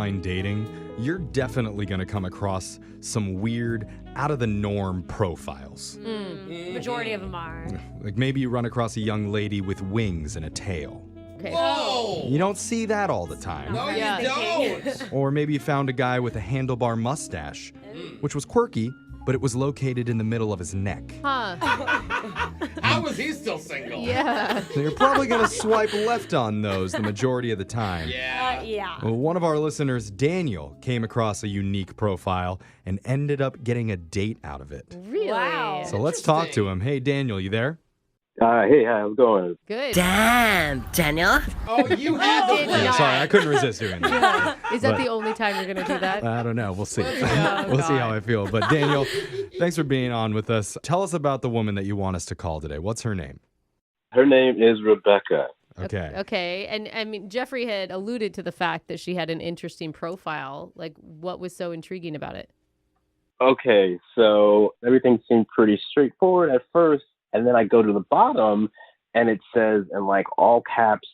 online dating, you're definitely going to come across some weird, out-of-the-norm profiles. Majority of them are. Like maybe you run across a young lady with wings and a tail. Okay. Whoa! You don't see that all the time. No, Yeah. you don't. Or maybe you found a guy with a handlebar mustache, which was quirky, but it was located in the middle of his neck. Huh. How is he still single? Yeah. So you're probably going to swipe left on those the majority of the time. Yeah. Yeah. Well, one of our listeners, Daniel, came across a unique profile and ended up getting a date out of it. Really? Wow. So let's talk to Interesting. him. Hey, Daniel, you there? Hey, how's it going? Good. Damn, Daniel. Oh, you had did to. not. Sorry, I couldn't resist doing that. Is that But- the only time you're going to do that? I don't know. We'll see. Oh, We'll see God. how I feel. But Daniel, thanks for being on with us. Tell us about the woman that you want us to call today. What's her name? Her name is Rebecca. Okay. Okay. And I mean, Jeffrey had alluded to the fact that she had an interesting profile. Like, what was so intriguing about it? Okay, so everything seemed pretty straightforward at first, and then I go to the bottom, and it says in like all caps,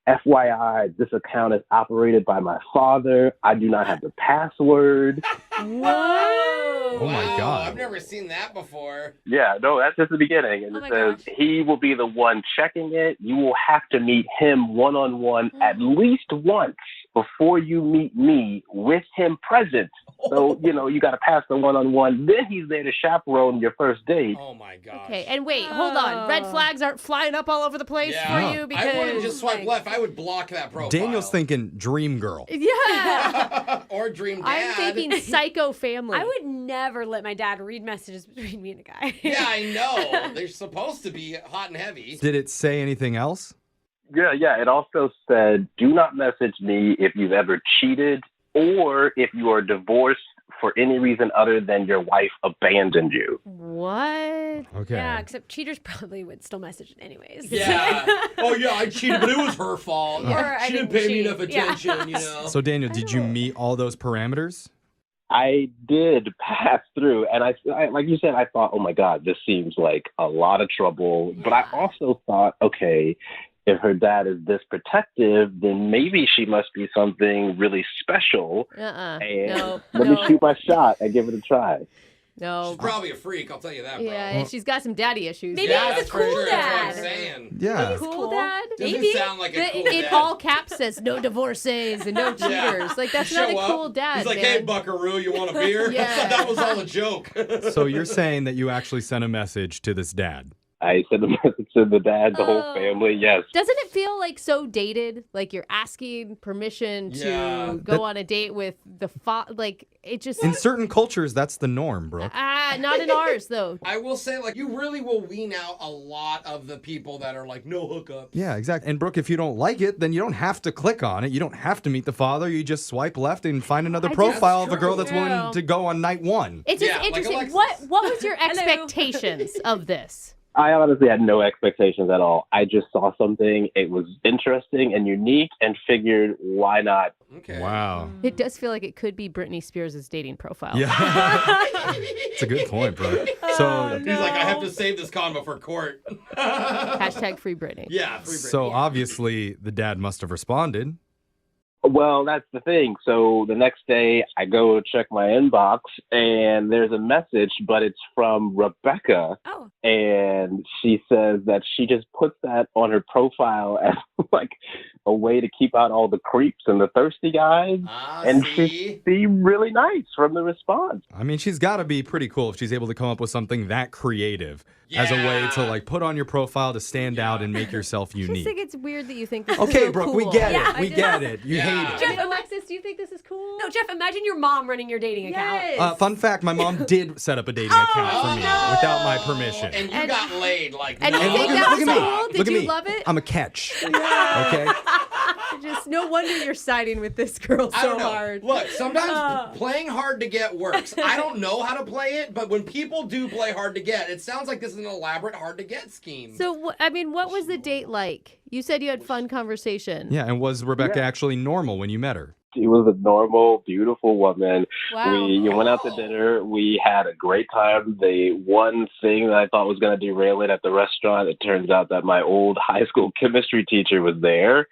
FYI, this account is operated by my father. I do not have the password. Oh my Wow, God. I've never seen that before. Yeah, no, that's just the beginning. And Oh it my says gosh. he will be the one checking it. You will have to meet him one-on-one at least once before you meet me with him present. So, you got to pass the one-on-one. Then he's there to chaperone your first date. Oh my gosh. Okay. And wait, hold on. Red Oh. flags aren't flying up all over the place Yeah. for No. you I because. wouldn't just swipe left. I would block that profile. Daniel's thinking dream girl. Yeah. or dream I'm dad. thinking psycho family. I would never let my dad read messages between me and a guy. Yeah, I know. They're supposed to be hot and heavy. Did it say anything else? Yeah. It also said, do not message me if you've ever cheated or if you are divorced for any reason other than your wife abandoned you. What? Okay. Yeah, except cheaters probably would still message it anyways. Yeah. Oh, yeah, I cheated, but it was her fault. Or I She didn't didn't pay me cheat. enough attention, you know? So, Daniel, did you meet all those parameters? I did pass through, and I like you said, I thought, oh my God, this seems like a lot of trouble. But I also thought, okay, if her dad is this protective, then maybe she must be something really special. And No. let me shoot my shot and give it a try. No. She's probably a freak, I'll tell you that, bro. Yeah, and she's got some daddy issues. Maybe Yeah, he's a that's for cool sure. That's what I'm dad. saying. Yeah. Cool, Cool. dad? Doesn't Maybe. sound like a cool In dad. all caps says no divorces and no Yeah. cheaters. Like, that's not a Show up, cool dad, He's like, man. hey, buckaroo, you want a beer? Yeah. I thought that was all a joke. So you're saying that you actually sent a message to this dad? I sent a message to the dad, the whole Oh. family, yes. Doesn't it feel like so dated? Like you're asking permission to Yeah. go on a date with the like it just In certain cultures, that's the norm, Brooke. not in ours though. I will say, like, you really will wean out a lot of the people that are like, no hookup. Yeah, exactly. And Brooke, if you don't like it, then you don't have to click on it. You don't have to meet the father. You just swipe left and find another I just- profile of a That's girl true. that's willing to go on night one. It's just Yeah, like interesting. Alexis. What was your expectations of this? I honestly had no expectations at all. I just saw something. It was interesting and unique and figured, why not? Okay. Wow. It does feel like it could be Britney Spears' dating profile. Yeah. It's a good point, Brooke. So, He's like, I have to save this convo for court. Hashtag free Britney. Yeah, free Britney. so obviously the dad must have responded. Well, that's the thing. So the next day, I go check my inbox, and there's a message, but it's from Rebecca, Oh. and she says that she just puts that on her profile as like a way to keep out all the creeps and the thirsty guys. And see? she seemed really nice from the response. I mean, she's got to be pretty cool if she's able to come up with something that creative as a way to Yeah. like put on your profile to stand out and make yourself I just unique. think it's weird that you think this is Okay, so Brooke, cool. we get Yeah, it. We get it. You Yeah. hate it. Jeff, Alexis, do you think this is cool? No, Jeff, imagine your mom running your dating account. Yes. Fun fact, my mom did set up a dating account for me without my permission. And you And- got laid, like, and no. you think look that at was me. cool? Did Look at you me. love it? I'm a catch. Okay? Just no wonder you're siding with this girl I so don't know. hard. Look, sometimes playing hard to get works. I don't know how to play it, but when people do play hard to get, it sounds like this is an elaborate hard to get scheme. So, I mean, what was the date like? You said you had fun conversation. Yeah, and was Rebecca actually normal when you met her? She was a normal, beautiful woman. Wow. We went out to dinner. We had a great time. The one thing that I thought was going to derail it at the restaurant, it turns out that my old high school chemistry teacher was there.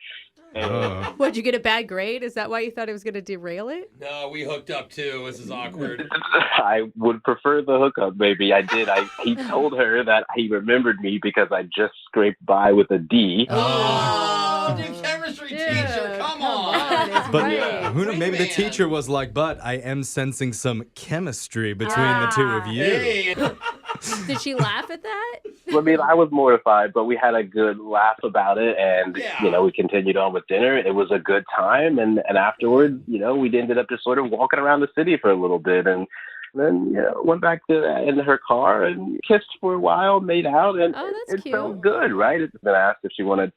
Oh. What'd you get a bad grade? Is that why you thought it was going to derail it? No, we hooked up too. This is awkward. I would prefer the hookup, maybe. I did. He told her that he remembered me because I just scraped by with a D. Oh, new chemistry Dude, teacher. Come on. it's But right. who knows? Maybe the Wingman. teacher was like, but I am sensing some chemistry between the two of you. Hey. Did she laugh at that? I mean, I was mortified, but we had a good laugh about it, and Yeah. we continued on with dinner. It was a good time, and afterwards, we ended up just sort of walking around the city for a little bit, and then went back in her car and kissed for a while, made out, and Oh, that's it cute. felt good, right? It's been asked if she wanted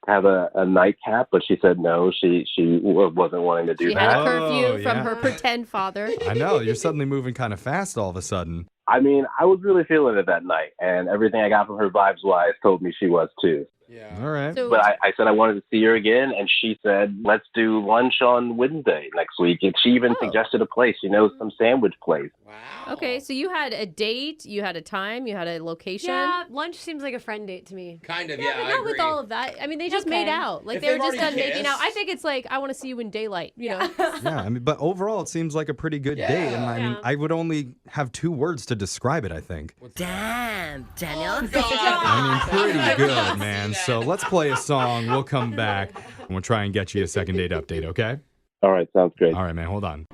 to have a nightcap, but she said no. She wasn't wanting to do She that. had a curfew Oh, from yeah. her pretend father. I know, you're suddenly moving kind of fast all of a sudden. I mean, I was really feeling it that night, and everything I got from her vibes-wise told me she was too. Yeah. All right. So, But I said I wanted to see her again, and she said, let's do lunch on Wednesday next week. And she even Oh. suggested a place, some sandwich place. Wow. okay, so you had a date, you had a time, you had a location. Yeah, lunch seems like a friend date to me. Kind of, Yeah, yeah, but I not agree. with all of that. I mean, they just Okay. made out. Like If they were they've just already done making out. I kissed. think it's like I want to see you in daylight. You know. Yeah, I mean, but overall, it seems like a pretty good date. And I mean, Yeah. I would only have 2 words to describe it, I think. Damn, Daniel. I mean, pretty good, man. So let's play a song. We'll come back and we'll try and get you a second date update, okay? All right, sounds great. All right, man, hold on.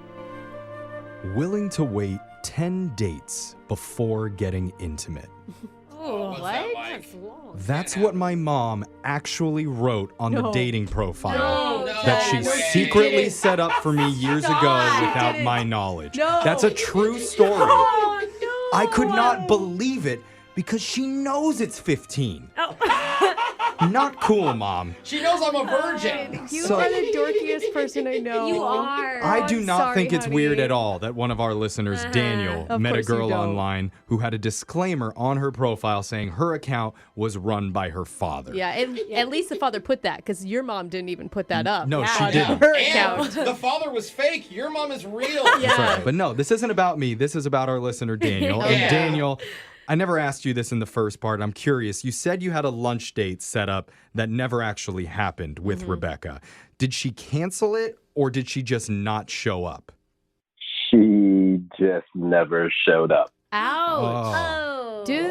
Willing to wait 10 dates before getting intimate. Oh, What's what? that like? That's long. That's what my mom actually wrote on the No. dating profile No, that she way. secretly set up for me years ago Stop. without my knowledge. No. That's a true story. Oh, no. I could not believe it because she knows it's 15. Not cool, Mom. She knows I'm a virgin. You So- are the dorkiest person I know. You are. I Oh, do I'm not sorry, think it's honey. weird at all that one of our listeners, Daniel, Of met a course you girl don't. online who had a disclaimer on her profile saying her account was run by her father. Yeah, at least the father put that because your mom didn't even put that up. No, she on didn't. her And account. the father was fake. Your mom is real. Yeah. That's right. But no, this isn't about me. This is about our listener, Daniel. Yeah. And Daniel, I never asked you this in the first part. I'm curious. You said you had a lunch date set up that never actually happened with Rebecca. Did she cancel it or did she just not show up? She just never showed up. Ouch. Oh. Dude,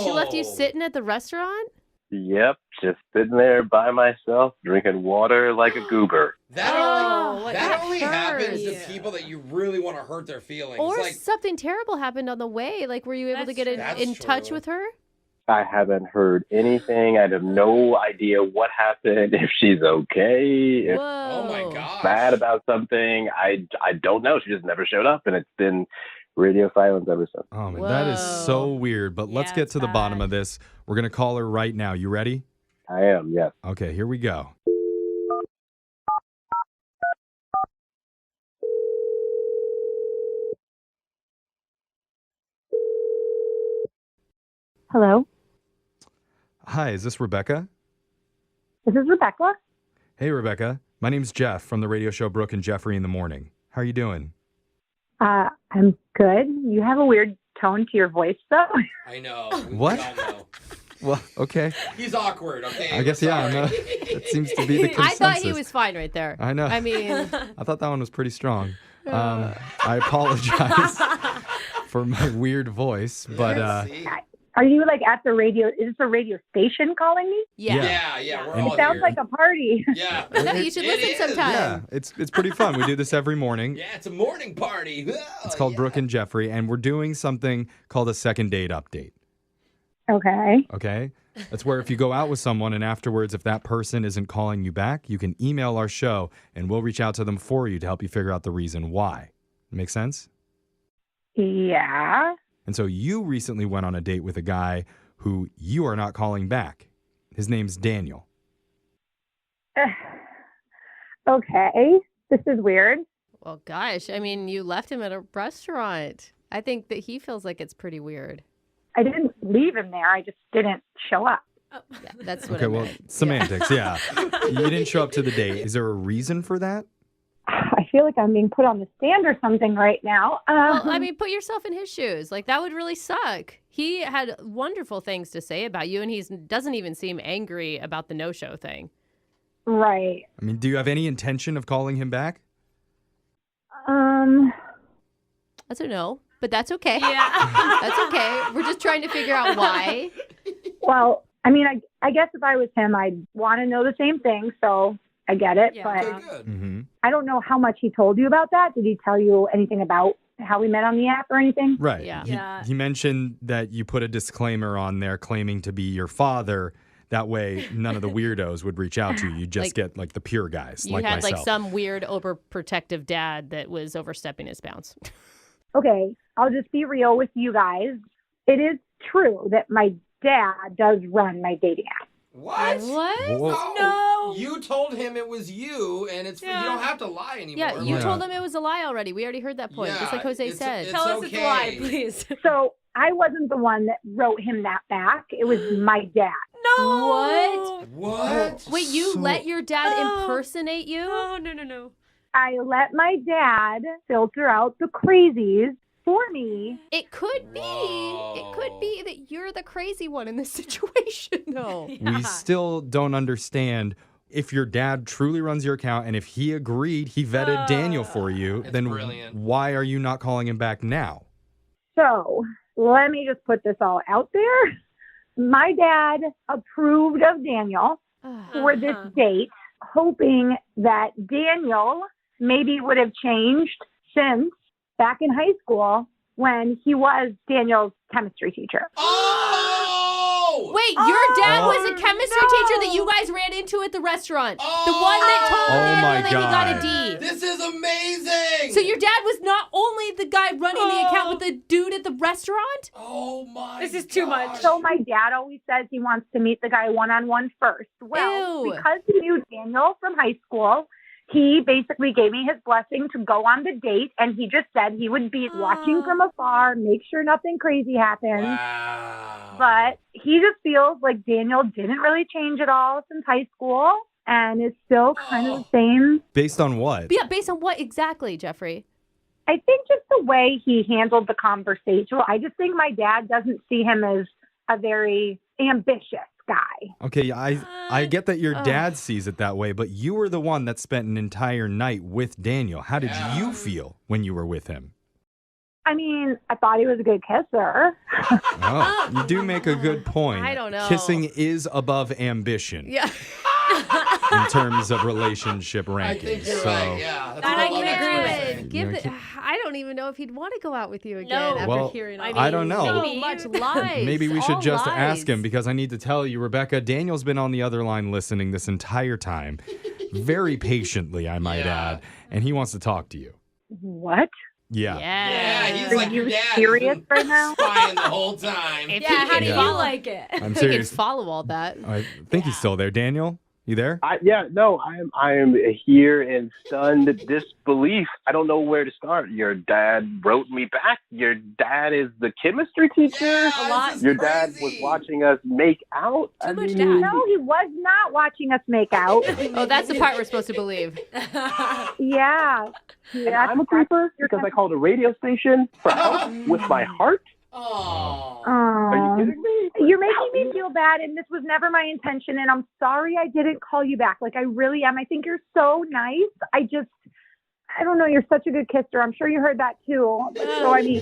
she left you Oh. sitting at the restaurant? Yep, just sitting there by myself, drinking water like a goober. That Oh, only, that only happens to hurts. people that you really want to hurt their feelings. Or like, something terrible happened on the way. Like, were you able to That's get true. That's in touch true. with her? I haven't heard anything. I have no idea what happened, if she's okay, if oh my Whoa. gosh. mad about something. I don't know. She just never showed up, and it's been radio silence ever since. Oh, man, that is so Whoa. weird. But let's Yeah, get it's to the bottom bad. of this. We're going to call her right now. You ready? I am, yes. Okay, here we go. Hello, Hi, is this Rebecca? this is Rebecca. Hey, Rebecca. My name's Jeff from the radio show Brooke and Jeffrey in the Morning. How are you doing? I'm good. You have a weird tone to your voice, though. I know. What? We all know. Well, okay. He's awkward, okay? I guess, We're yeah, sorry. that seems to be the consensus. I thought he was fine right there. I know. I mean, I thought that one was pretty strong. I apologize for my weird voice, but See? Are you like at the radio? Is this a radio station calling me? yeah. Yeah, we're And- all It sounds here. like a party. Yeah. No, you should It listen is. sometime. yeah, it's pretty fun. We do this every morning. Yeah, it's a morning party. It's called Brooke and Jeffrey, and we're doing something called a second date update. Okay. Okay? That's where if you go out with someone and afterwards, if that person isn't calling you back, you can email our show and we'll reach out to them for you to help you figure out the reason why. Make sense? Yeah. And so you recently went on a date with a guy who you are not calling back. His name's Daniel. Okay. This is weird. Well, gosh, I mean, you left him at a restaurant. I think that he feels like it's pretty weird. I didn't leave him there. I just didn't show up. Yeah, that's what Okay, I well, meant. semantics, yeah. You didn't show up to the date. Is there a reason for that? I feel like I'm being put on the stand or something right now. Well, I mean, put yourself in his shoes. Like, that would really suck. He had wonderful things to say about you, and he doesn't even seem angry about the no-show thing. Right. I mean, do you have any intention of calling him back? That's a no, but that's okay. Yeah. That's okay. We're just trying to figure out why. Well, I mean, I guess if I was him, I'd want to know the same thing. So I get it. Yeah. But Okay, good. Mm-hmm. I don't know how much he told you about that. Did he tell you anything about how we met on the app or anything? Right. Yeah. Yeah. He mentioned that you put a disclaimer on there claiming to be your father. That way, none of the weirdos would reach out to you. You just get like the pure guys, You like had myself. like some weird overprotective dad that was overstepping his bounds. Okay, I'll just be real with you guys. It is true that my dad does run my dating app. What? What? Whoa. No. You told him it was you, and you Yeah. don't have to lie anymore. Yeah, you Yeah. told him it was a lie already. We already heard that point, just like Jose said. Tell us it's a lie, please. So I wasn't the one that wrote him that back. It was my dad. No. What? What? Wait, you So- let your dad Oh. impersonate you? Oh, no. I let my dad filter out the crazies for me. It could be. It could be that you're the crazy one in this situation, though. We still don't understand if your dad truly runs your account and if he agreed, he vetted Daniel for you, It's then brilliant. why are you not calling him back now? So let me just put this all out there. My dad approved of Daniel for this Uh-huh. date, hoping that Daniel maybe would have changed since back in high school when he was Daniel's chemistry teacher. Oh! Wait, your dad was a Oh, chemistry no. teacher that you guys ran into at the restaurant. Oh. The one that told Oh Daniel my that he got a God. D. This is amazing! So your dad was not only the guy running the account, Oh. but the dude at the restaurant? Oh my This is too much. gosh. So my dad always says he wants to meet the guy one-on-one first. Well, Ew. because he knew Daniel from high school, he basically gave me his blessing to go on the date, and he just said he would be watching from afar, make sure nothing crazy happens. Wow. But he just feels like Daniel didn't really change at all since high school and is still kind of the same. Based on what? But yeah, based on what exactly, Jeffrey? I think just the way he handled the conversation. I just think my dad doesn't see him as a very ambitious guy. Okay, I get that your Ugh. dad sees it that way, but you were the one that spent an entire night with Daniel. How did Yeah. you feel when you were with him? I mean, I thought he was a good kisser. Oh, you do make a good point. I don't know. Kissing is above ambition Yeah. in terms of relationship rankings. I think you're so right, yeah. That's That what I a can lot of agree experts with. say. Give You it. know, I don't even know if he'd want to go out with you again No. after Well, hearing I all mean, I don't know. so maybe. much lies. Maybe we should All just lies. ask him because I need to tell you, Rebecca, Daniel's been on the other line listening this entire time, very patiently, I might Yeah. add, and he wants to talk to you. What? Yeah. Yeah, he's Are like your you dad. He's serious been right now? spying the whole time. If Yeah, how do Yeah. you like it? I'm He can serious. follow all that. I think he's still there. Daniel, you there? I am here in stunned disbelief. I don't know where to start. Your dad wrote me back. Your dad is the chemistry teacher. Yeah, A lot. this is Your dad was crazy. watching us make out. Too much dad. No, he was not watching us make out. Oh, that's the part we're supposed to believe. Yeah. And I'm a creeper because I called a radio station for help with my heart. Oh. Are you Aw. kidding me? You're making me feel bad, and this was never my intention, and I'm sorry I didn't call you back. Like, I really am. I think you're so nice. I don't know, you're such a good kisser. I'm sure you heard that too. So, I mean,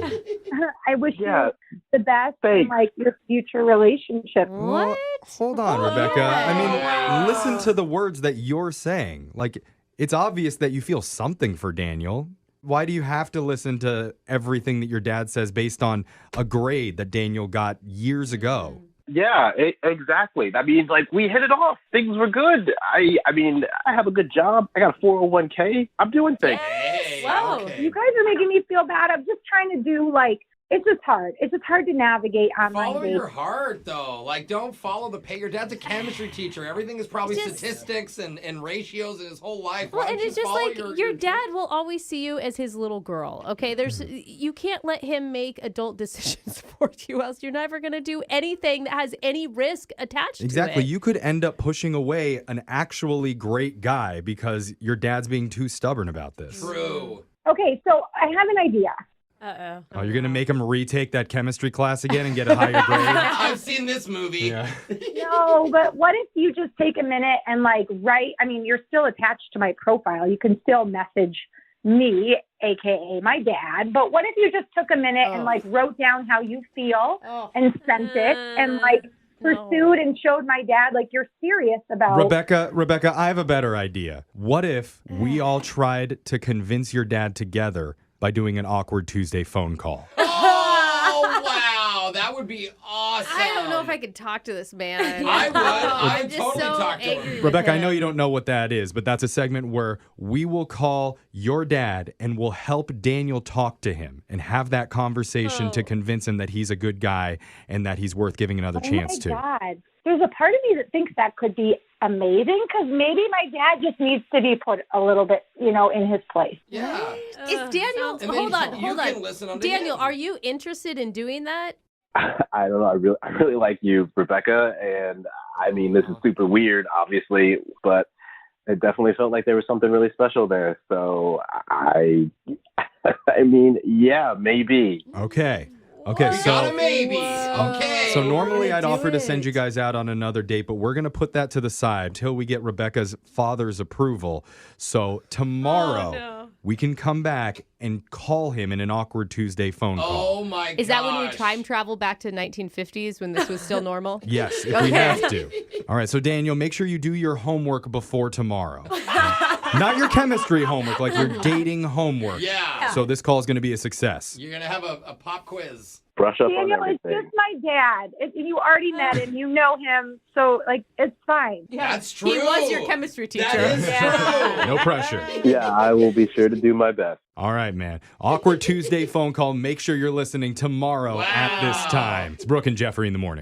I wish Yeah. you the best in, Thanks. like, your future relationship. What? Hold on, What? Rebecca. I mean, Wow. listen to the words that you're saying. Like, it's obvious that you feel something for Daniel. Why do you have to listen to everything that your dad says based on a grade that Daniel got years ago? Yeah, exactly. I mean, like, we hit it off. Things were good. I mean, I have a good job. I got a 401k. I'm doing things. Hey, Whoa. okay. You guys are making me feel bad. I'm just trying to do, like, it's just hard. It's just hard to navigate online Follow dating. your heart, though. Like, don't follow the pay. Your dad's a chemistry teacher. Everything is probably Just- statistics and ratios in his whole life. Well, Why and don't it's you just follow like your dad will always see you as his little girl. Okay, you can't let him make adult decisions for you, else you're never gonna do anything that has any risk attached Exactly. to it. You could end up pushing away an actually great guy because your dad's being too stubborn about this. True. Okay, so I have an idea. Uh-oh. Oh, you're going to make him retake that chemistry class again and get a higher grade? I've seen this movie. Yeah. No, but what if you just take a minute and like write? I mean, you're still attached to my profile. You can still message me, aka my dad. But what if you just took a minute and like wrote down how you feel and sent it and like pursued and showed my dad like you're serious about Rebecca, I have a better idea. What if we all tried to convince your dad together by doing an awkward Tuesday phone call? Oh, wow. That would be awesome. I don't know if I could talk to this man. I would. I'd I'm just totally so talk to angry him. with Rebecca, I know him. you don't know what that is, but that's a segment where we will call your dad and we'll help Daniel talk to him and have that conversation to convince him that he's a good guy and that he's worth giving another chance to. Oh my God. There's a part of me that thinks that could be amazing because maybe my dad just needs to be put a little bit, in his place. Yeah. Is Daniel? And then Hold on, you hold can on. listen on Daniel, him. are you interested in doing that? I don't know. I really like you, Rebecca, and I mean this is super weird, obviously, but it definitely felt like there was something really special there. So I mean, yeah, maybe. Okay, We got a so maybe. Okay. so normally I'd do offer to send it. you guys out on another date, but we're going to put that to the side until we get Rebecca's father's approval. So tomorrow no. we can come back and call him in an awkward Tuesday phone call. Oh my god. Is that when we time travel back to 1950s when this was still normal? Yes, if we have to. All right, so Daniel, make sure you do your homework before tomorrow. Not your chemistry homework, like your dating homework. Yeah. So this call is going to be a success. You're gonna have a pop quiz. Brush up Daniel, on it's everything. just my dad. You already met him. You know him. So, like, it's fine. That's true. He was your chemistry teacher. That is true. No pressure. Yeah, I will be sure to do my best. All right, man. Awkward Tuesday phone call. Make sure you're listening tomorrow at this Wow. time. It's Brooke and Jeffrey in the morning.